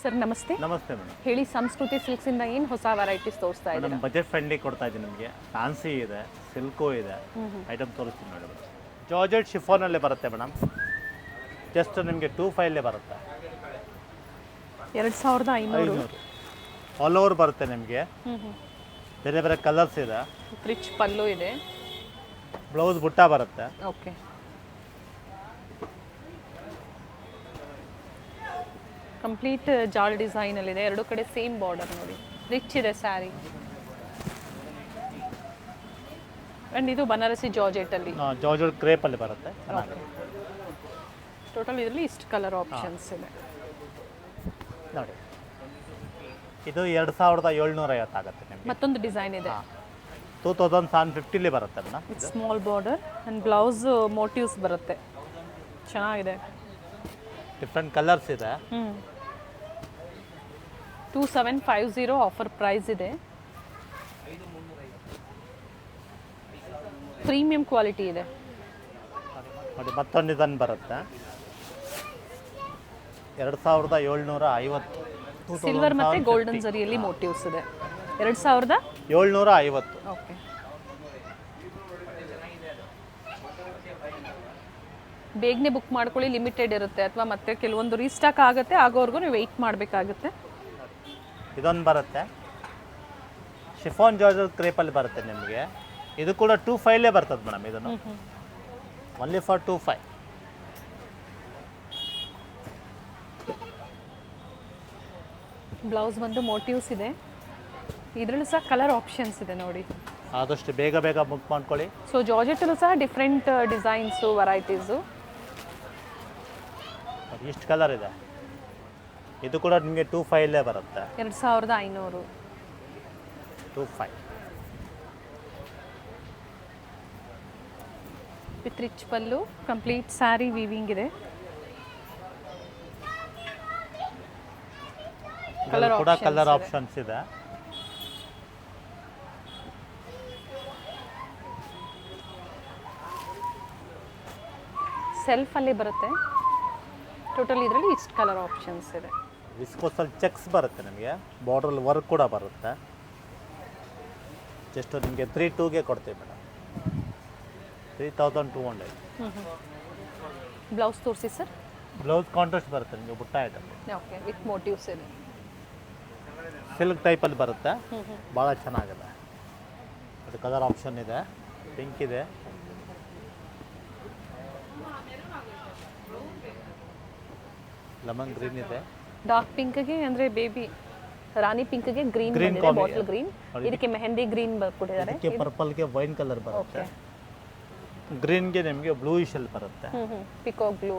Sir ನಮಸ್ತೆ. ನಮಸ್ತೆ madam. ಹೇಳಿ, ಸಂಸ್ಕೃತಿ ಸಿಲ್ಕ್ಸ್ ಇಂದ ಏನು ಹೊಸ ವೆರೈಟೀಸ್ ತೋರಿಸ್ತಾ ಇದ್ದೀರಾ? ಮೇಡಮ್ ಬಜೆಟ್ ಫ್ರೆಂಡ್ಲಿ ಕೊಡ್ತಾ ಇದ್ದೀನಿ ನಿಮಗೆ. ಫ್ಯಾನ್ಸಿ ಇದೆ, ಸಿಲ್ಕು ಇದೆ, ಐಟಮ್ ತೋರಿಸ್ತೀನಿ ನೋಡಿ ಮೇಡಮ್. ಜಾರ್ಜೆಟ್ ಶಿಫಾನಲ್ಲೇ ಬರುತ್ತೆ ಮೇಡಮ್. ಜಸ್ಟ್ ನಿಮಗೆ 2500 ಬರುತ್ತೆ. 2500 ಆಲ್ ಓವರ್ ಬರುತ್ತೆ ನಿಮಗೆ. ಬೇರೆ ಬೇರೆ ಕಲರ್ಸ್ ಇದೆ. ರಿಚ್ ಪಲ್ಲು ಇದೆ, ಬ್ಲೌಸ್ ಬುಟ್ಟ ಬರುತ್ತೆ. ಓಕೆ. ಕಂಪ್ಲೀಟ್ ಜಾಲ್ ಡಿಸೈನ್ ಅಲ್ಲಿ ಇದೆ, ಎರಡು ಕಡೆ ಸೇಮ್ ಬಾರ್ಡರ್ ನೋಡಿ, ರಿಚ್ ಇದೆ ಸ್ಯಾರಿ. ಅಂಡ್ ಇದು ಬನಾರಸಿ ಜಾರ್ಜೆಟ್ ಅಲ್ಲಿ, ಜಾರ್ಜೆಟ್ ಕ್ರೇಪ್ ಅಲ್ಲಿ ಬರುತ್ತೆ. ಟೋಟಲ್ ಇದರಲ್ಲಿ ಇಷ್ಟು ಕಲರ್ ಆಪ್ಷನ್ಸ್ ಇದೆ ನೋಡಿ. ಇದು 2750 ಆಗುತ್ತೆ ನಿಮಗೆ. ಮತ್ತೊಂದು ಡಿಸೈನ್ ಇದೆ, 2750 ಬರುತ್ತೆ madam. Small border and blouse motives ಬರುತ್ತೆ, ಚೆನ್ನಾಗಿದೆ. ಡಿಫ್ರೆಂಟ್ ಕಲರ್ಸ್ ಇದೆ. 2750 ಆಫರ್ ಪ್ರೈಸ್ ಇದೆ. ಪ್ರೀಮಿಯಂ ಕ್ವಾಲಿಟಿ ಇದೆ ನೋಡಿ. ಮತ್ತೊಂದು ಡಿಸೈನ್ ಬರುತ್ತೆ 2750. ಸಿಲ್ವರ್ ಮತ್ತೆ ಗೋಲ್ಡನ್ ಜರಿಯಲ್ಲಿ ಮೋಟಿವ್ಸ್ ಇದೆ. 2750. ಓಕೆ. ಬೇಗನೆ ಬುಕ್ ಮಾಡ್ಕೊಳ್ಳಿ, ಲಿಮಿಟೆಡ್ ಇರುತ್ತೆ, ಅಥವಾ ಮತ್ತೆ ಕೆಲವೊಂದು ರೀಸ್ಟಾಕ್ ಆಗುತ್ತೆ, ಆಗೋವರೆಗೂ ನೀವು ವೆಯ್ಟ್ ಮಾಡಬೇಕಾಗುತ್ತೆ. ಇದೊಂದು ಬರುತ್ತೆ ಶಿಫಾನ್ ಜಾರ್ಜೆಟ್ ಕ್ರೇಪಲ್ಲಿ ಬರುತ್ತೆ ನಿಮಗೆ. ಇದು ಕೂಡ 2500 ಬರ್ತದೆ ಮೇಡಮ್. ಇದನ್ನು ಓನ್ಲಿ ಫಾರ್ 2500. ಬ್ಲೌಸ್ ಬಂದು ಮೋಟಿವ್ಸ್ ಇದೆ, ಇದರಲ್ಲೂ ಸಹ ಕಲರ್ ಆಪ್ಷನ್ಸ್ ಇದೆ ನೋಡಿ. ಆದಷ್ಟು ಬೇಗ ಬೇಗ ಬುಕ್ ಮಾಡ್ಕೊಳ್ಳಿ. ಸೊ ಜಾರ್ಜೆಟಲ್ಲೂ ಸಹ ಡಿಫ್ರೆಂಟ್ ಡಿಸೈನ್ಸು, ವೆರೈಟೀಸು. ಇಷ್ಟು ಕಲರ್ ಇದೆ. ಇದು ಕೂಡ ನಿಮಗೆ 2500 ಬರುತ್ತೆ. 2500. 2500 with rich pallu, complete sari weaving ಇದೆ. ಕಲರ್ ಆಪ್ಷನ್ಸ್ ಇದೆ. ಸೆಲ್ಫ್ ಅಲ್ಲಿ ಬರುತ್ತೆ. ಟೋಟಲ್ ಇದರಲ್ಲಿ ಇಷ್ಟು ಕಲರ್ ಆಪ್ಷನ್ಸ್ ಇದೆ. ವಿಸ್ಕೋಸಲ್ಲಿ ಚೆಕ್ಸ್ ಬರುತ್ತೆ ನಿಮಗೆ, ಬಾರ್ಡ್ರಲ್ಲಿ ವರ್ಕ್ ಕೂಡ ಬರುತ್ತೆ. ಜಸ್ಟ್ ನಿಮಗೆ 3200 ಕೊಡ್ತೀವಿ ಮೇಡಮ್. 3200. ಬ್ಲೌಸ್ ತೋರಿಸಿ ಸರ್. ಬ್ಲೌಸ್ ಕಾಂಟ್ರಾಸ್ಟ್ ಬರುತ್ತೆ ನಿಮಗೆ, ಬುಟ್ಟ ಐಟಮ್. ಓಕೆ, ವಿತ್ ಮೋಟಿವ್ಸ್ ಇದೆ. ಸಿಲ್ಕ್ ಟೈಪಲ್ಲಿ ಬರುತ್ತೆ, ಭಾಳ ಚೆನ್ನಾಗಿದೆ. ಅದು ಕಲರ್ ಆಪ್ಷನ್ ಇದೆ, ಪಿಂಕ್ ಇದೆ, ಲೆಮನ್ ಗ್ರೀನ್ ಇದೆ. ಡಾರ್ಕ್ ಪಿಂಕ್ಗೆ ಅಂದರೆ ಬೇಬಿ ರಾಣಿ ಪಿಂಕ್ಗೆ ಗ್ರೀನ್ ಬಂದಿದೆ, ಬಾಟಲ್ ಗ್ರೀನ್. ಇದಕ್ಕೆ ಮೆಹಂದಿ ಗ್ರೀನ್ ಕೊಟ್ಟಿದ್ದಾರೆ. ಇದಕ್ಕೆ ಪರ್ಪಲ್ಗೆ ವೈನ್ ಕಲರ್ ಬರುತ್ತೆ. ಗ್ರೀನ್ಗೆ ನಿಮಗೆ ಬ್ಲೂಯಿಶ್ ಅಲ್ಲಿ ಬರುತ್ತೆ. ಪಿಕಾಕ್ ಬ್ಲೂ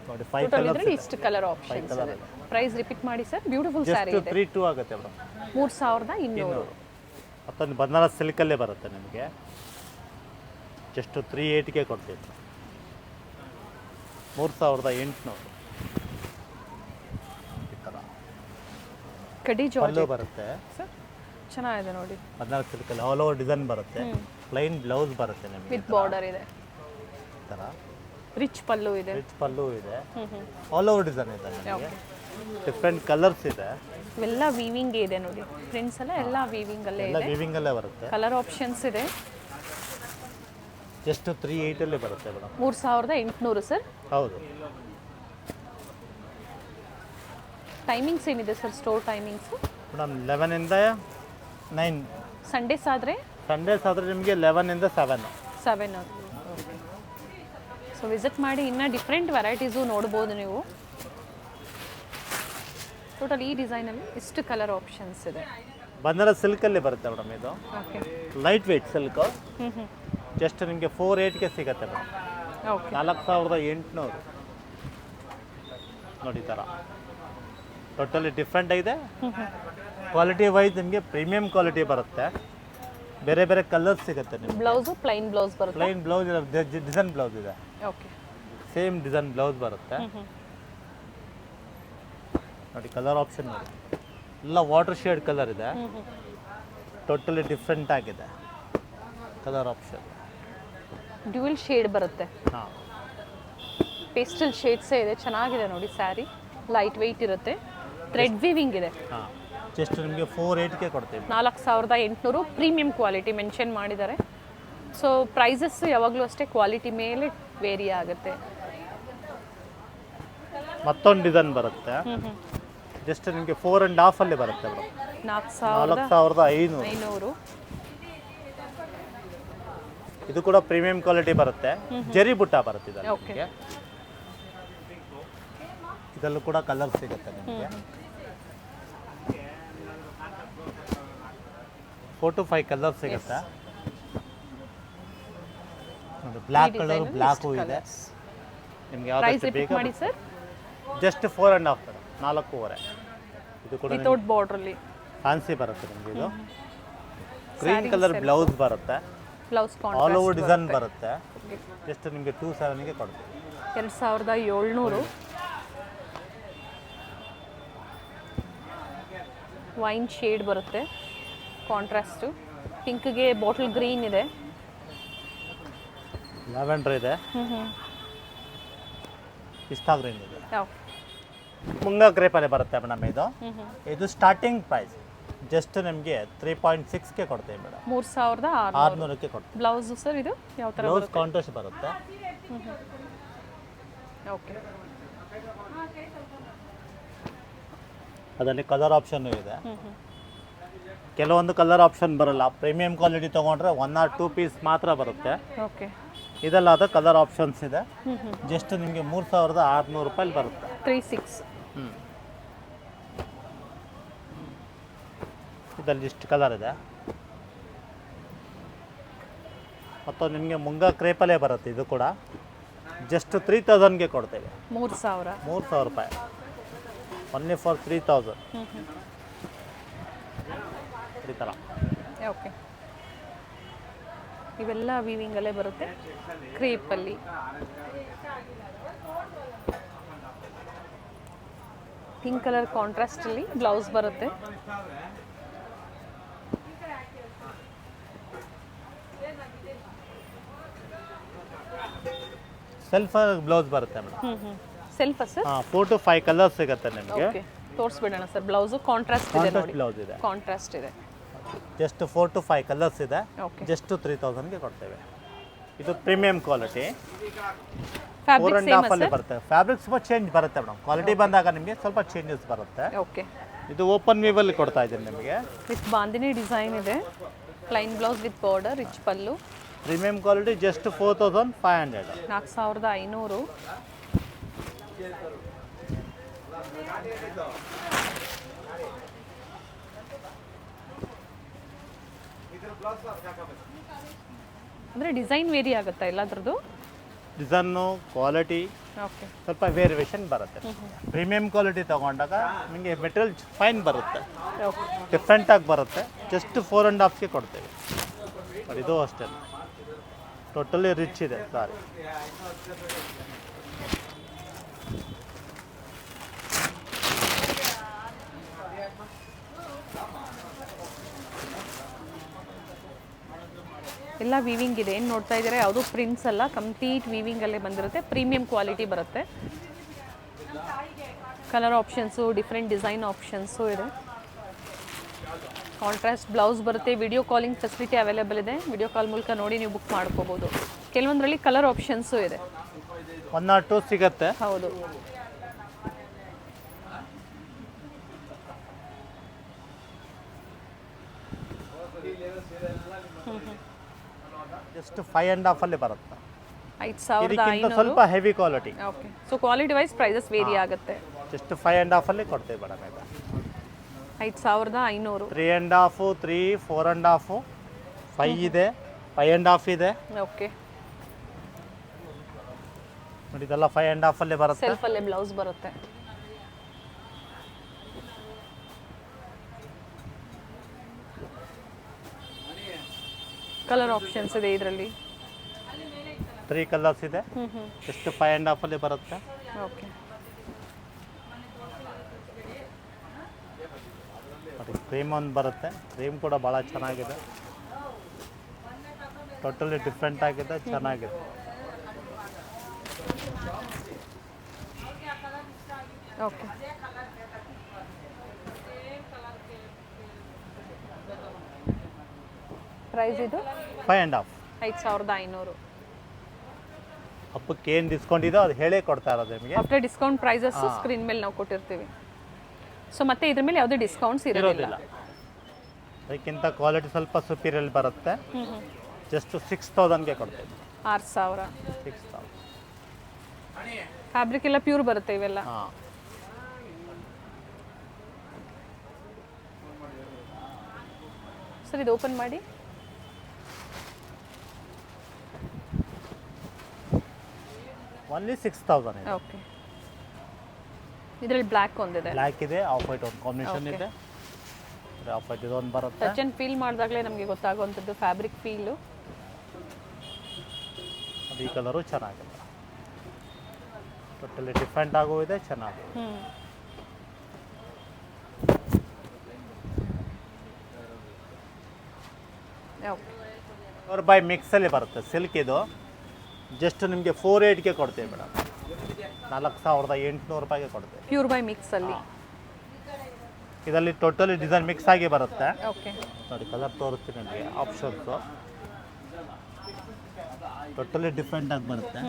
ನೋಡಿ. 5 ಕಲರ್ಸ್ ಇಷ್ಟು ಕಲರ್ ಆಪ್ಷನ್ಸ್ ಇದೆ. ಪ್ರೈಸ್ ರಿಪೀಟ್ ಮಾಡಿ ಸರ್. ಬ್ಯೂಟಿಫುಲ್ ಸ್ಯಾರಿ ಇದೆ. 3200 ಆಗುತ್ತೆ ಮೇಡಮ್. 3200. ಮತ್ತೊಂದು ಬನಾರಸ್ ಸಿಲ್ಕಲ್ಲೇ ಬರುತ್ತೆ ನಿಮಗೆ. ಜಸ್ಟ್ 3800 ಕೊಡ್ತೀವಿ. 3800. ಕಡಿ ಪಲ್ಲು ಬರುತ್ತೆ ಸರ್, ಚೆನ್ನಾಗಿದೆ ನೋಡಿ. ಬನಾರಸ್ ಸಿಲ್ಕಲ್ಲಿ ಆಲ್ ಓವರ್ ಡಿಸೈನ್ ಬರುತ್ತೆ. ಪ್ಲೈನ್ ಬ್ಲೌಸ್ ಬರುತ್ತೆ ನಿಮಗೆ, ವಿತ್ ಬಾರ್ಡರ್ ಇದೆ. ಈ ಥರ ರಿಚ್ ಪಲ್ಲು ಇದೆ. ರಿಚ್ ಪಲ್ಲು ಇದೆ, ಆಲ್ ಓವರ್ ಡಿಸೈನ್ ಇದೆ ನಿಮಗೆ. ಡಿಫ್ರೆಂಟ್ ಕಲರ್ಸ್ ಇದೆ. ಎಲ್ಲ ವೀವಿಂಗ್ ಇದೆ ನೋಡಿ. ಪ್ರಿಂಟ್ಸ್ ಎಲ್ಲ ವೀವಿಂಗ್ ಅಲ್ಲೇ ಎಲ್ಲ ಇದೆ. ವೀವಿಂಗ್ ಅಲ್ಲೇ ಬರುತ್ತೆ. ಕಲರ್ ಆಪ್ಷನ್ಸ್ ಇದೆ. ಜಸ್ಟ್ 3800 ಅಲ್ಲೇ ಬರುತ್ತೆ ಮೇಡಮ್. 3800 ಸರ್. ಹೌದು. ಟೈಮಿಂಗ್ಸ್ ಏನಿದೆ ಸರ್? ಸ್ಟೋರ್ ಟೈಮಿಂಗ್ಸ್ ಮೇಡಮ್ 11 ಇಂದ 9. ಸಂಡೇಸ್ ಆದರೆ ನಿಮಗೆ 11 ಇಂದ 7. 7. ಸೊ ವಿಸಿಟ್ ಮಾಡಿ, ಇನ್ನೂ ಡಿಫ್ರೆಂಟ್ ವೆರೈಟೀಸು ನೋಡ್ಬೋದು ನೀವು. ಟೋಟಲ್ ಈ ಡಿಸೈನಲ್ಲಿ ಇಷ್ಟು ಕಲರ್ ಆಪ್ಷನ್ಸ್ ಇದೆ. ಬನಾರಸ್ ಸಿಲ್ಕಲ್ಲಿ ಬರುತ್ತೆ ಮೇಡಮ್. ಇದು okay, light weight silk. Just ನಿಮಗೆ 4800 ಸಿಗುತ್ತೆ ಮೇಡಮ್. ಓಕೆ. 4800 ನೋಡಿ. ಈ ಥರ ಟೋಟಲಿ ಡಿಫ್ರೆಂಟ್ ಇದೆ. ಕ್ವಾಲಿಟಿ ವೈಸ್ ನಿಮಗೆ ಪ್ರೀಮಿಯಂ ಕ್ವಾಲಿಟಿ ಬರುತ್ತೆ. ಬೇರೆ ಬೇರೆ ಕಲರ್ಸ್ ಸಿಗುತ್ತೆ ನಿಮಗೆ. ಬ್ಲೌಸು ಪ್ಲೈನ್ ಬ್ಲೌಸ್ ಬರುತ್ತೆ. ಪ್ಲೈನ್ ಬ್ಲೌಸ್ ಇದೆ, ಡಿಸೈನ್ ಬ್ಲೌಸ್ ಇದೆ. ಓಕೆ, ಸೇಮ್ ಡಿಸೈನ್ ಬ್ಲೌಸ್ ಬರುತ್ತೆ ನೋಡಿ. ಕಲರ್ ಆಪ್ಷನ್ ನೋಡಿ, ಎಲ್ಲ ವಾಟರ್ ಶೇಡ್ ಕಲರ್ ಇದೆ. ಟೋಟಲಿ ಡಿಫ್ರೆಂಟ್ ಆಗಿದೆ ಕಲರ್ ಆಪ್ಷನ್. ಡ್ಯೂಯಲ್ ಶೇಡ್ ಬರುತ್ತೆ. ಹಾಂ, ಪೇಸ್ಟಲ್ ಶೇಡ್ಸೇ ಇದೆ, ಚೆನ್ನಾಗಿದೆ ನೋಡಿ ಸ್ಯಾರಿ. ಲೈಟ್ ವೆಯ್ಟ್ ಇರುತ್ತೆ, ಥ್ರೆಡ್ ವೀವಿಂಗ್ ಇದೆ. ಹಾಂ, ಜಸ್ಟ್ ನಿಮಗೆ 4,800ಗೆ ಕೊಡ್ತೀವಿ. 4,800 ಪ್ರೀಮಿಯಂ ಕ್ವಾಲಿಟಿ ಮೆನ್ಷನ್ ಮಾಡಿದ್ದಾರೆ. ಸೊ ಪ್ರೈಸಸ್ ಯಾವಾಗಲೂ ಅಷ್ಟೇ ಕ್ವಾಲಿಟಿ ಮೇಲೆ ವೇರಿ ಆಗುತ್ತೆ. ಮತ್ತೊಂದು ಡಿಸೈನ್ ಬರುತ್ತೆ, ಜಸ್ಟ್ ನಿಮಗೆ 4.5 ಬರುತ್ತೆ ಮೇಡಮ್. 4,500. ಇದು ಕೂಡ ಪ್ರೀಮಿಯಂ ಕ್ವಾಲಿಟಿ ಬರುತ್ತೆ, ಜರಿ ಬುಟ್ಟ ಬರುತ್ತೆ ಇದರಲ್ಲಿ. ಓಕೆ. ನಿಮಗೆ ಇದರಲ್ಲೂ ಕೂಡ ಕಲರ್ ಸಿಗುತ್ತೆ ನಿಮಗೆ. 4 to 5 ಕಲರ್ ಸಿಗುತ್ತೆ. ಬ್ಲ್ಯಾಕ್ ಕಲರ್, ಬ್ಲ್ಯಾಕು ಇದೆ ನಿಮಗೆ. ಪ್ರೈಸ್ ಯಾವ್ದು ಬೇಕು ಮಾಡಿ ಸರ್. ಜಸ್ಟ್ 4.5 4.5. ಇದು ಕೂಡ ವಿತೌಟ್ ಬಾರ್ಡ್ರಲ್ಲಿ ಫ್ಯಾನ್ಸಿ ಬರುತ್ತೆ ನಿಮಗೆ. ಇದು ಗ್ರೀನ್ ಕಲರ್ ಬ್ಲೌಸ್ ಬರುತ್ತೆ, ಬ್ಲೌಸ್ ಆಲ್ ಓವರ್ ಡಿಸೈನ್ ಬರುತ್ತೆ. ಜಸ್ಟ್ ನಿಮಗೆ 2,700ಗೆ ಕೊಡ್ತೀವಿ. 2,700. ವೈನ್ ಶೇಡ್ ಬರುತ್ತೆ, ಕಾಂಟ್ರಾಸ್ಟು. ಪಿಂಕ್ಗೆ ಬಾಟಲ್ ಗ್ರೀನ್ ಇದೆ, ಲ್ಯಾವೆಂಡರ್ ಇದೆ, ಪಿಸ್ತಾ ಗ್ರೀನ್ ಇದೆ, ಮುಂಗಾ ಕ್ರೇಪಲ್ಲಿ ಬರುತ್ತೆ ಮೇಡಮ್. ಇದು ಸ್ಟಾರ್ಟಿಂಗ್ ಪ್ರೈಸ್ ಜಸ್ಟ್ ನಿಮಗೆ 3.6ಗೆ ಕೊಡ್ತೀವಿ ಮೇಡಮ್. 3,600ಕ್ಕೆ ಕೊಡ್ತೀವಿ. ಬ್ಲೌಸ್ ಸರ್ ಇದು ಯಾವ ಥರ ಬ್ಲೌಸ್ ಕಾಂಟ್ರಾಸ್ಟ್ ಬರುತ್ತೆ. ಓಕೆ. ಅದರಲ್ಲಿ ಕಲರ್ ಆಪ್ಷನ್ ಇದೆ. ಕೆಲವೊಂದು ಕಲರ್ ಆಪ್ಷನ್ ಬರಲ್ಲ. ಪ್ರೀಮಿಯಂ ಕ್ವಾಲಿಟಿ ತೊಗೊಂಡ್ರೆ 1 or 2 ಪೀಸ್ ಮಾತ್ರ ಬರುತ್ತೆ. ಓಕೆ. ಇದೆಲ್ಲ ಕಲರ್ ಆಪ್ಷನ್ಸ್ ಇದೆ. ಜಸ್ಟ್ ನಿಮಗೆ 3,600 ರೂಪಾಯಿ ಬರುತ್ತೆ. 3,600. ಇದರಲ್ಲಿ ಇಷ್ಟು ಕಲರ್ ಇದೆ. ಮತ್ತು ನಿಮಗೆ ಮುಂಗಾ ಕ್ರೇಪಲ್ಲೇ ಬರುತ್ತೆ. ಇದು ಕೂಡ ಜಸ್ಟ್ 3,000ಗೆ ಕೊಡ್ತೇವೆ. 3,000 ರೂಪಾಯಿ, ಓನ್ಲಿ ಫಾರ್ 3,000. ಈ ಥರ. ಓಕೆ. ಇವೆಲ್ಲ ವೀವಿಂಗಲ್ಲೇ ಬರುತ್ತೆ, ಕ್ರೇಪಲ್ಲಿ. ಪಿಂಕ್ ಕಲರ್ ಕಾಂಟ್ರಾಸ್ಟಲ್ಲಿ ಬ್ಲೌಸ್ ಬರುತ್ತೆ. ಸೆಲ್ಫ್ ಬ್ಲೌಸ್ ಬರುತ್ತೆ madam. Self sir. 4 to 5 colour ಸಿಗುತ್ತೆ ನಿಮಗೆ. ಓಕೆ, ತೋರಿಸ್ಬಿಡೋಣ ಸರ್. ಬ್ಲೌಸು ಕಾಂಟ್ರಾಸ್ಟ್ ಇದೆ ನೋಡಿ. ಬ್ಲೌಸ್ ಇದೆ, ಕಾಂಟ್ರಾಸ್ಟ್ ಇದೆ. ಜಸ್ಟ್ 4 to 5 ಕಲರ್ಸ್ ಇದೆ. ಓಕೆ. ಜಸ್ಟ್ 3,000ಗೆ ಕೊಡ್ತೇವೆ. ಇದು ಪ್ರೀಮಿಯಂ ಕ್ವಾಲಿಟಿ, ಫ್ಯಾಬ್ರಿಕ್ ಸೇಮ್ 4.5 ಬರುತ್ತೆ. ಫ್ಯಾಬ್ರಿಕ್ ಸ್ವಲ್ಪ ಚೇಂಜ್ ಬರುತ್ತೆ ಮೇಡಮ್. ಕ್ವಾಲಿಟಿ ಬಂದಾಗ ನಿಮಗೆ ಸ್ವಲ್ಪ ಚೇಂಜಸ್ ಬರುತ್ತೆ. ಓಕೆ. ಇದು ಓಪನ್ ವೀವಲ್ಲಿ ಕೊಡ್ತಾ ಇದ್ದೀನಿ ನಿಮಗೆ. ವಿತ್ ಬಾಂದಿನಿ ಡಿಸೈನ್ ಇದೆ, plain blouse with border, rich pallu. Premium quality just 4,500. 4,500. ಅಂದರೆ ಡಿಸೈನ್ ವೇರಿ ಆಗುತ್ತಾ ಎಲ್ಲದ್ರದ್ದು? ಡಿಸೈನು ಕ್ವಾಲಿಟಿ ಓಕೆ, ಸ್ವಲ್ಪ ವೇರಿಯೇಷನ್ ಬರುತ್ತೆ. ಪ್ರೀಮಿಯಂ ಕ್ವಾಲಿಟಿ ತೊಗೊಂಡಾಗ ನಿಮಗೆ ಮೆಟೀರಿಯಲ್ ಫೈನ್ ಬರುತ್ತೆ, ಓಕೆ. ಡಿಫ್ರೆಂಟಾಗಿ ಬರುತ್ತೆ. ಜಸ್ಟ್ 4.5ಗೆ ಕೊಡ್ತೇವೆ. ಇದು ಅಷ್ಟೇ, ಟೋಟಲಿ ರಿಚ್ ಇದೆ ಸಾರಿ. ಎಲ್ಲ ವೀವಿಂಗ್ ಇದೆ. ಏನು ನೋಡ್ತಾ ಇದ್ದಾರೆ, ಯಾವುದು ಪ್ರಿಂಟ್ಸ್ ಅಲ್ಲ, ಕಂಪ್ಲೀಟ್ ವೀವಿಂಗಲ್ಲೇ ಬಂದಿರುತ್ತೆ. ಪ್ರೀಮಿಯಂ ಕ್ವಾಲಿಟಿ ಬರುತ್ತೆ. Colour options, different design options ಇದೆ. ಕಾಂಟ್ರಾಸ್ಟ್ ಬ್ಲೌಸ್ ಬರುತ್ತೆ. ವಿಡಿಯೋ ಕಾಲಿಂಗ್ ಫೆಸಿಲಿಟಿ ಅವೈಲೇಬಲ್ ಇದೆ. ವಿಡಿಯೋ ಕಾಲ್ ಮೂಲಕ ನೋಡಿ ನೀವು ಬುಕ್ ಮಾಡ್ಕೋಬೋದು. ಕೆಲವೊಂದರಲ್ಲಿ ಕಲರ್ ಆಪ್ಷನ್ಸು ಇದೆ. 1 or 2 ಸಿಗುತ್ತೆ. ಹೌದು. ಜಸ್ಟ್ 5.5 ಬರುತ್ತೆ. 5,500. ಸ್ವಲ್ಪ heavy quality. Okay. So quality wise prices vary ಆಗುತ್ತೆ. ಜಸ್ಟ್ 5.5 ಕೊಡ್ತೇವೆ ಮೇಡಮ್. ಇದು 5,500. 3.5, 3, 4.5, 5 ಇದೆ, 5.5 ಇದೆ. ಓಕೆ. ನೋಡಿ ಇದೆಲ್ಲ 5.5 ಬರುತ್ತೆ. ಸೆಲ್ಫಲ್ಲೇ ಬ್ಲೌಸ್ ಬರುತ್ತೆ. ಕಲರ್ ಆಪ್ಷನ್ಸ್ ಇದೆ ಇದರಲ್ಲಿ. 3 ಕಲರ್ಸ್ ಇದೆ. ಜಸ್ಟ್ 5.5 ಬರುತ್ತೆ. ಓಕೆ. ಕ್ರೀಮ್ ಒಂದು ಬರುತ್ತೆ. ಕ್ರೀಮ್ ಕೂಡ ಭಾಳ ಚೆನ್ನಾಗಿದೆ, ಟೋಟಲಿ ಡಿಫ್ರೆಂಟ್ ಆಗಿದೆ, ಚೆನ್ನಾಗಿದೆ. ಓಕೆ. ಪ್ರೈಸ್ ಇದು 5.5. 5,500. ಹಬ್ಬಕ್ಕೆ ಏನು ಡಿಸ್ಕೌಂಟ್ ಇದೋ ಅದು ಹೇಳೇ ಕೊಡ್ತಾ ಇರೋದು ನಿಮಗೆ. ಆಫ್ಟರ್ ಡಿಸ್ಕೌಂಟ್ ಪ್ರೈಸಸ್ ಸ್ಕ್ರೀನ್ ಮೇಲೆ ನಾವು ಕೊಟ್ಟಿರ್ತೀವಿ. ಸೊ ಮತ್ತೆ ಇದ್ರ ಮೇಲೆ ಯಾವುದೇ ಡಿಸ್ಕೌಂಟ್ಸ್ ಇರೋದಿಲ್ಲ. ಇರೋದಿಲ್ಲ. ಅದಕ್ಕಿಂತ ಕ್ವಾಲಿಟಿ ಸ್ವಲ್ಪ ಸುಪೀರಿಯರ್ ಬರುತ್ತೆ. ಜಸ್ಟ್ 6,000ಗೆ ಕೊಡ್ತೇವೆ. 6,000. 6,000. ಫ್ಯಾಬ್ರಿಕ್ ಎಲ್ಲ ಪ್ಯೂರ್ ಬರುತ್ತೆ ಇವೆಲ್ಲ. ಹಾಂ. ಸರ್ ಇದು ಓಪನ್ ಮಾಡಿ. ಓನ್ಲಿ 6,000 ಇದೆ. ಓಕೆ. ಇದರಲ್ಲಿ ಬ್ಲ್ಯಾಕ್ ಒಂದಿದೆ, ಬ್ಲ್ಯಾಕ್ ಇದೆ, ಆಫ್ ವೈಟ್ ಒಂದು ಕಾಂಬಿನೇಷನ್ ಇದೆ. ಆಫ್ ವೈಟ್ ಇದೊಂದು ಬರುತ್ತೆ. ಟಚ್ ಆ್ಯಂಡ್ ಫೀಲ್ ಮಾಡಿದಾಗಲೇ ನಮಗೆ ಗೊತ್ತಾಗುವಂಥದ್ದು ಫ್ಯಾಬ್ರಿಕ್ ಫೀಲು. ಅದು ಈ ಕಲರು ಚೆನ್ನಾಗಿದೆ, ಟೋಟಲಿ ಡಿಫ್ರೆಂಟ್ ಆಗೂ ಇದೆ, ಚೆನ್ನಾಗಿದೆ. ಓಕೆ. ಬೈ ಮಿಕ್ಸಲ್ಲಿ ಬರುತ್ತೆ ಸಿಲ್ಕ್ ಇದು. ಜಸ್ಟ್ ನಿಮಗೆ 4,800ಗೆ ಕೊಡ್ತೀವಿ ಮೇಡಮ್. 4,800 ರೂಪಾಯಿಗೆ ಕೊಡ್ತೀವಿ. ಪ್ಯೂರ್ ಬೈ ಮಿಕ್ಸಲ್ಲಿ. ಇದರಲ್ಲಿ ಟೋಟಲಿ ಡಿಸೈನ್ ಮಿಕ್ಸ್ ಆಗಿ ಬರುತ್ತೆ. ಓಕೆ. ನೋಡಿ ಕಲರ್ ತೋರಿಸ್ತೀನಿ ನಿಮಗೆ. ಆಪ್ಷನ್ಸು ಟೋಟಲಿ ಡಿಫ್ರೆಂಟ್ ಆಗಿ ಬರುತ್ತೆ.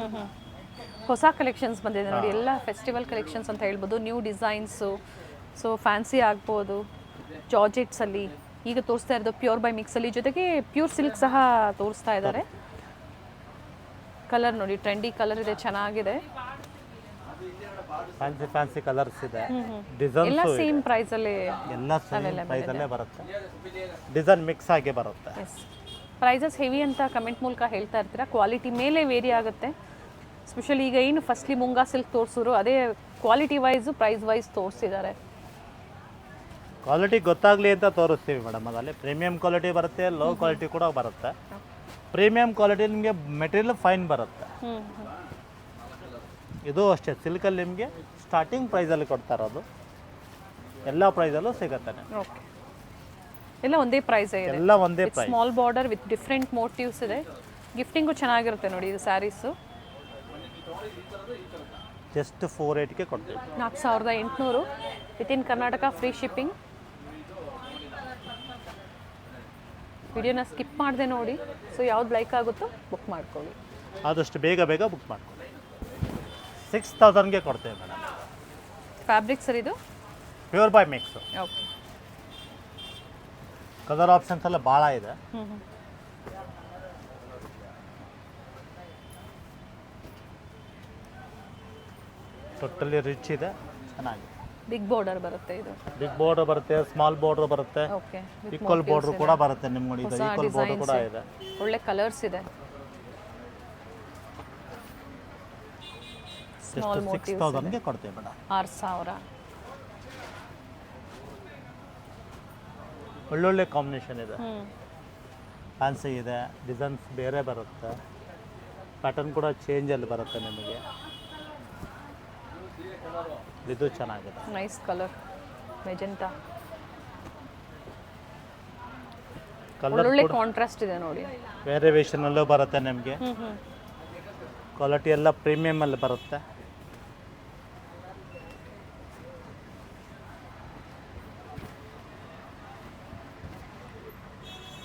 ಹೊಸ ಕಲೆಕ್ಷನ್ಸ್ ಬಂದಿದೆ ನೋಡಿ, ಎಲ್ಲ ಫೆಸ್ಟಿವಲ್ ಕಲೆಕ್ಷನ್ಸ್ ಅಂತ ಹೇಳ್ಬೋದು. ನ್ಯೂ ಡಿಸೈನ್ಸು, ಸೊ ಫ್ಯಾನ್ಸಿ ಆಗ್ಬೋದು. ಜಾರ್ಜೆಟ್ಸಲ್ಲಿ ಈಗ ತೋರಿಸ್ತಾ ಇರೋದು ಪ್ಯೂರ್ ಬೈ ಮಿಕ್ಸಲ್ಲಿ, ಜೊತೆಗೆ ಪ್ಯೂರ್ ಸಿಲ್ಕ್ ಸಹ ತೋರಿಸ್ತಾ ಇದ್ದಾರೆ. ಕಲರ್ ನೋಡಿ, ಟ್ರೆಂಡಿ ಕಲರ್ ಇದೆ, ಚೆನ್ನಾಗಿದೆ. ಫ್ಯಾನ್ಸಿ ಕಲರ್ಸ್ ಇದೆ. ಎಲ್ಲ ಡಿಸೈನ್ಸ್ ಸೇಮ್ ಪ್ರೈಸಲ್ಲಿ. ಎಲ್ಲ ಸೇಮ್ ಪ್ರೈಸಲ್ಲೇ ಬರುತ್ತೆ. ಡಿಸೈನ್ ಮಿಕ್ಸ್ ಆಗಿ ಬರುತ್ತೆ. ಎಸ್. ಪ್ರೈಸಸ್ ಹೆವಿ ಅಂತ ಕಮೆಂಟ್ ಮೂಲಕ ಹೇಳ್ತಾ ಇರ್ತೀರಾ. ಕ್ವಾಲಿಟಿ ಮೇಲೆ ವೇರಿ ಆಗುತ್ತೆ. ಸ್ಪೆಷಲಿ ಈಗ ಏನು ಫಸ್ಟ್ಲಿ ಮುಂಗಾ ಸಿಲ್ಕ್ ತೋರಿಸಿದ್ರು, ಅದೇ ಕ್ವಾಲಿಟಿ ವೈಸು ಪ್ರೈಸ್ ವೈಸ್ ತೋರಿಸಿದ್ದಾರೆ. ಕ್ವಾಲಿಟಿ ಗೊತ್ತಾಗಲಿ ಅಂತ ತೋರಿಸ್ತೀವಿ ಮೇಡಮ್. ಅದರಲ್ಲಿ ಪ್ರೀಮಿಯಂ ಕ್ವಾಲಿಟಿ ಬರುತ್ತೆ, ಲೋ ಕ್ವಾಲಿಟಿ ಕೂಡ ಬರುತ್ತೆ. ಪ್ರೀಮಿಯಂ ಕ್ವಾಲಿಟಿ ನಿಮಗೆ ಮೆಟೀರಿಯಲ್ ಫೈನ್ ಬರುತ್ತೆ. ಇದು ಅಷ್ಟೇ, ಸಿಲ್ಕಲ್ಲಿ ನಿಮಗೆ ಸ್ಟಾರ್ಟಿಂಗ್ ಪ್ರೈಸಲ್ಲಿ ಕೊಡ್ತಾ ಇರೋದು. ಎಲ್ಲ ಪ್ರೈಸಲ್ಲೂ ಸಿಗುತ್ತೆ. ಓಕೆ. ಎಲ್ಲ ಒಂದೇ ಪ್ರೈಸ್ ಇದೆ, ಎಲ್ಲ ಒಂದೇ price. Small border with different motifs ಇದೆ. ಗಿಫ್ಟಿಂಗು ಚೆನ್ನಾಗಿರುತ್ತೆ ನೋಡಿ ಇದು ಸ್ಯಾರೀಸು. ಜಸ್ಟ್ 4,800ಗೆ ಕೊಡ್ತೀವಿ. 4,800 ವಿತಿನ್ ಕರ್ನಾಟಕ, ಫ್ರೀ ಶಿಪ್ಪಿಂಗ್. ವಿಡಿಯೋನ ಸ್ಕಿಪ್ ಮಾಡದೆ ನೋಡಿ. ಸೊ ಯಾವ್ದು ಲೈಕ್ ಆಗುತ್ತೋ ಬುಕ್ ಮಾಡ್ಕೊಳ್ಳಿ. ಆದಷ್ಟು ಬೇಗ ಬುಕ್ ಮಾಡ್ಕೊಳ್ಳಿ. 6,000ಗೆ ಕೊಡ್ತೇವೆ ಮೇಡಮ್. ಫ್ಯಾಬ್ರಿಕ್ ಸರ್ ಇದು pure by mix. Okay. Colour options ಎಲ್ಲ ಭಾಳ ಇದೆ. ಟೋಟಲಿ ರಿಚ್ ಇದೆ, ಚೆನ್ನಾಗಿದೆ. ಬಿಗ್ ಬಾರ್ಡರ್ ಬರುತ್ತೆ ಇದು. ಬಿಗ್ ಬಾರ್ಡರ್ ಬರುತ್ತೆ, ಸ್ಮಾಲ್ ಬಾರ್ಡರ್ ಬರುತ್ತೆ, ಓಕೆ. ಈಕ್ವಲ್ ಬಾರ್ಡರ್ ಕೂಡ ಬರುತ್ತೆ. ನಿಮ್ಗೆ ನೋಡಿ ಇದು ಈಕ್ವಲ್ ಬಾರ್ಡರ್ ಕೂಡ ಇದೆ. ಒಳ್ಳೆ ಕಲರ್ಸ್ ಇದೆ. ಸ್ಮಾಲ್ ಮೋಟಿವ್ಸ್ 6,000ಗೆ ಕೊಡ್ತೇವೆ ಮೇಡಮ್. 6,000. ಒಳ್ಳೊಳ್ಳೆ ಕಾಂಬಿನೇಷನ್ ಇದೆ. ಫ್ಯಾನ್ಸಿ ಇದೆ, ಡಿಸೈನ್ಸ್ ಬೇರೆ ಬರುತ್ತೆ, ಪ್ಯಾಟರ್ನ್ ಕೂಡ ಚೇಂಜಲ್ಲಿ ಬರುತ್ತೆ ನಿಮಗೆ. ಇದು ಚೆನ್ನಾಗಿದೆ. Nice colour, magenta. ಒಳ್ಳೊಳ್ಳೆ ಕಾಂಟ್ರಾಸ್ಟ್ ಇದೆ ನೋಡಿ. ವೇರಿಯೇಷನ್ ಅಲ್ಲೂ ಬರುತ್ತೆ ನಿಮಗೆ. ಕ್ವಾಲಿಟಿ ಎಲ್ಲ ಪ್ರೀಮಿಯಮ್ ಅಲ್ಲಿ ಬರುತ್ತೆ.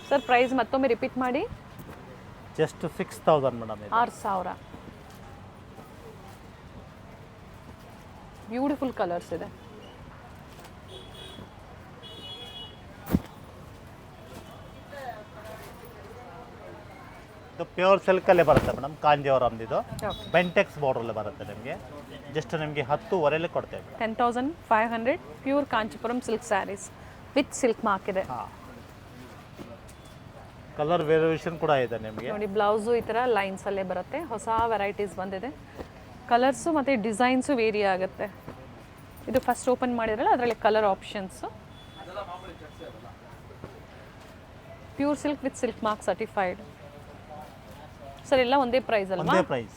ಸರ್ ಪ್ರೈಸ್ ಮತ್ತೊಮ್ಮೆ ರಿಪೀಟ್ ಮಾಡಿ. Just 6,000 madam. 6,000. ಬ್ಯೂಟಿಫುಲ್ ಕಲರ್ಸ್ ಇದೆ. ಇದು ಪ್ಯೂರ್ ಸಿಲ್ಕಲ್ಲೇ ಬರುತ್ತೆ ಮೇಡಮ್. ಕಾಂಜೀವರಂ ಇದು ಓಕೆ. ಬೆಂಟೆಕ್ಸ್ ಬಾರ್ಡ್ರಲ್ಲೇ ಬರುತ್ತೆ ನಿಮಗೆ. ಜಸ್ಟ್ ನಿಮಗೆ 10,000 ಕೊಡ್ತೇವೆ. 10,500 pure Kanchipuram silk saris with silk mark ಇದೆ. ಹಾಂ. ಕಲರ್ ವೇರಿಯೇಷನ್ ಕೂಡ ಇದೆ ನಿಮಗೆ. ನೋಡಿ ಬ್ಲೌಸು ಈ ಥರ ಲೈನ್ಸಲ್ಲೇ ಬರುತ್ತೆ. ಹೊಸ ವೆರೈಟೀಸ್ ಬಂದಿದೆ. ಕಲರ್ಸು ಮತ್ತು ಡಿಸೈನ್ಸು ವೇರಿ ಆಗುತ್ತೆ. ಇದು ಫಸ್ಟ್ ಓಪನ್ ಮಾಡಿದ್ರಲ್ಲ ಅದರಲ್ಲಿ colour options. Pure silk with silk mark certified. Sir ಎಲ್ಲ ಒಂದೇ ಪ್ರೈಸ್ ಅಲ್ವಾ? ಒಂದೇ price.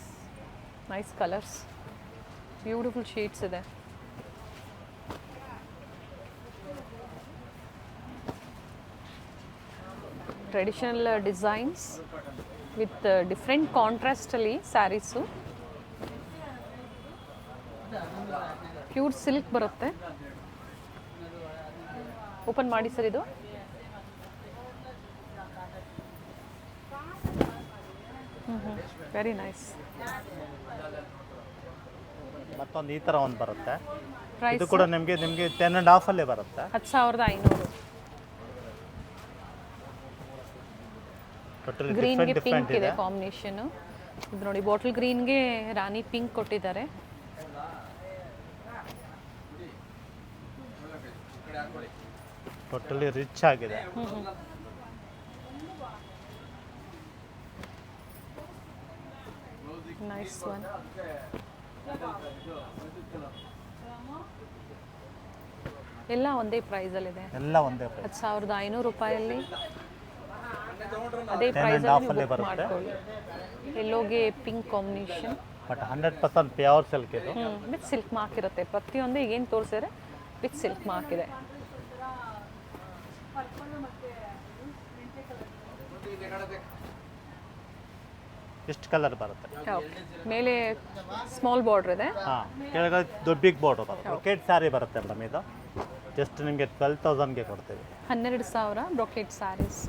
Nice colours, beautiful shades ಇದೆ. ಟ್ರೆಡಿಷನಲ್ ಡಿಸೈನ್ಸ್ ವಿತ್ ಡಿಫ್ರೆಂಟ್ ಕಾಂಟ್ರಾಸ್ಟಲ್ಲಿ ಸ್ಯಾರೀಸು. ಪ್ಯೂರ್ ಸಿಲ್ಕ್ ಬರುತ್ತೆ. ಓಪನ್ ಮಾಡಿ ಸರ್ ಇದು. Very nice. ಮತ್ತೊಂದು ಈ ಥರ ಒಂದು ಬರುತ್ತೆ. ಪ್ರೈಸ್ ಇದು ಕೂಡ ನಿಮಗೆ 10.5 ಅಲ್ಲೇ ಬರುತ್ತೆ. 10,500. ಟೋಟಲ್ ಗ್ರೀನ್ಗೆ ಡಿಫ್ರೆಂಟ್ ಪಿಂಕ್ ಇದೆ ಇದೆ. ಕಾಂಬಿನೇಷನ್. ಇದು ನೋಡಿ ಬಾಟಲ್ ಗ್ರೀನ್ಗೆ ರಾಣಿ ಪಿಂಕ್ ಕೊಟ್ಟಿದ್ದಾರೆ. ಟೋಟಲಿ ರಿಚ್ ಆಗಿದೆ. Nice one. ಎಲ್ಲ ಒಂದೇ ಪ್ರೈಸಲ್ಲಿದೆ. ಎಲ್ಲ ಒಂದೇ ಪ್ರೈಸ್. 10,500 ರೂಪಾಯಲ್ಲಿ ಅದೇ 10.5 ಪ್ರೈಸಲ್ಲಿ ಅಲ್ಲೇ ಬುಕ್ ಬರುತ್ತೆ. ಮಾಡ್ಕೊಳ್ಳಿ. ಎಲ್ಲೋಗೆ pink combination. But 100% pure silk ಇದು. ವಿತ್ ಸಿಲ್ಕ್ ಮಾರ್ಕ್ ಇರುತ್ತೆ. ಪ್ರತಿಯೊಂದು ಈಗೇನು ತೋರಿಸಿದ್ರೆ ವಿತ್ ಸಿಲ್ಕ್ ಮಾರ್ಕ್ ಇದೆ. ಎಷ್ಟು ಕಲರ್ ಬರುತ್ತೆ? ಓಕೆ. ಮೇಲೆ ಸ್ಮಾಲ್ ಬಾರ್ಡರ್ ಇದೆ. ಹಾಂ, ಕೆಳಗಡೆ ದೊಡ್ಡ ಬಿಗ್ ಬೋರ್ಡ್ ಬರುತ್ತೆ. ಬ್ರೊಕೇಟ್ ಸ್ಯಾರಿ ಬರುತ್ತೆ ಮೇಡಮ್ ಇದು. ಜಸ್ಟ್ ನಿಮಗೆ 12,000ಗೆ ಕೊಡ್ತೀವಿ. 12,000 ಬ್ರೊಕೇಟ್ ಸ್ಯಾರೀಸ್.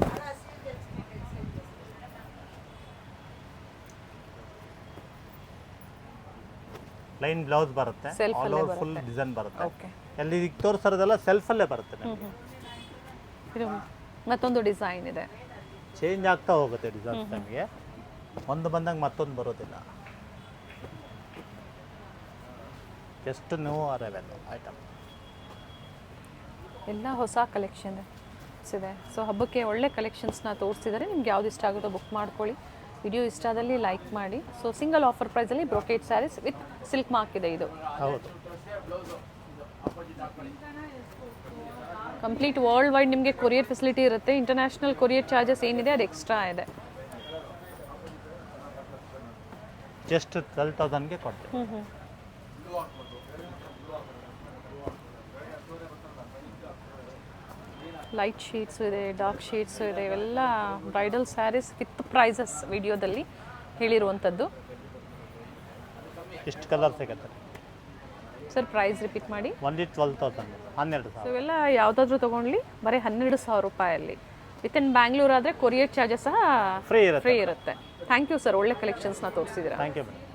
ಲೈನ್ ಬ್ಲೌಸ್ ಬರುತ್ತೆ. Self ಆಲ್ ಅಲ್ಲೇ ಓವರ್ ಫುಲ್ ಬರುತ್ತೆ. ಡಿಸೈನ್ ಬರುತ್ತೆ. ಓಕೆ. ಎಲ್ಲಿ ಈಗ ತೋರಿಸೋದೆಲ್ಲ ಸೆಲ್ಫಲ್ಲೇ ಬರುತ್ತೆ ನಿಮಗೆ. ಇದು ಮತ್ತೊಂದು ಡಿಸೈನ್ ಇದೆ. ಚೇಂಜ್ ಆಗ್ತಾ ಹೋಗುತ್ತೆ ಡಿಸೈನ್ಸ್ ನಮಗೆ. ಒಂದು ಬಂದಂಗೆ ಮತ್ತೊಂದು ಬರೋದಿಲ್ಲ. Just new arrival item. ಎಲ್ಲ ಹೊಸ ಕಲೆಕ್ಷನ್ ಇದೆ. ಸೊ ಹಬ್ಬಕ್ಕೆ ಒಳ್ಳೆ ಕಲೆಕ್ಷನ್ಸ್ನ ತೋರಿಸ್ತಿದ್ದಾರೆ. ನಿಮ್ಗೆ ಯಾವ್ದು ಇಷ್ಟ ಆಗುತ್ತೋ ಬುಕ್ ಮಾಡ್ಕೊಳ್ಳಿ. ವಿಡಿಯೋ ಇಷ್ಟ ಆದಲ್ಲಿ ಲೈಕ್ ಮಾಡಿ. ಸೊ ಸಿಂಗಲ್ ಆಫರ್ ಪ್ರೈಸಲ್ಲಿ brocade sarees with silk mark ಇದೆ ಇದು. ಹೌದು. ಕಂಪ್ಲೀಟ್ ವರ್ಲ್ಡ್ ವೈಡ್ ನಿಮಗೆ ಕೊರಿಯರ್ ಫೆಸಿಲಿಟಿ ಇರುತ್ತೆ. ಇಂಟರ್ನ್ಯಾಷನಲ್ ಕೊರಿಯರ್ ಚಾರ್ಜಸ್ ಏನಿದೆ ಅದು ಎಕ್ಸ್ಟ್ರಾ ಇದೆ. ಜಸ್ಟ್ 12,000ಗೆ ಕೊಡ್ತೀವಿ. ಲೈಟ್ ಶೇಡ್ಸು ಇದೆ, ಡಾರ್ಕ್ ಶೇಡ್ಸು ಇದೆ. ಇವೆಲ್ಲ ಬ್ರೈಡಲ್ ಸ್ಯಾರೀಸ್ ವಿತ್ ಪ್ರೈಸಸ್ ವಿಡಿಯೋದಲ್ಲಿ ಹೇಳಿರುವಂಥದ್ದು. ಇಷ್ಟು ಕಲರ್ ಸಿಗುತ್ತೆ. ಸರ್ ಪ್ರೈಸ್ ರಿಪೀಟ್ ಮಾಡಿ. ಒನ್ಲಿ 12,000, 12,000. ಸೊ ಇವೆಲ್ಲ ಯಾವುದಾದ್ರೂ ತೊಗೊಂಡ್ಲಿ ಬರೀ 12,000 ರೂಪಾಯಲ್ಲಿ. ವಿತ್ ಇನ್ ಬ್ಯಾಂಗ್ಳೂರ್ ಆದರೆ ಕೊರಿಯರ್ ಚಾರ್ಜಸ್ ಸಹ ಫ್ರೀ ಫ್ರೀ ಇರುತ್ತೆ. ಇರುತ್ತೆ. ಥ್ಯಾಂಕ್ ಯು ಸರ್, ಒಳ್ಳೆ ಕಲೆಕ್ಷನ್ಸ್ನ ತೋರಿಸಿದ್ದೀರಾ. Thank you madam.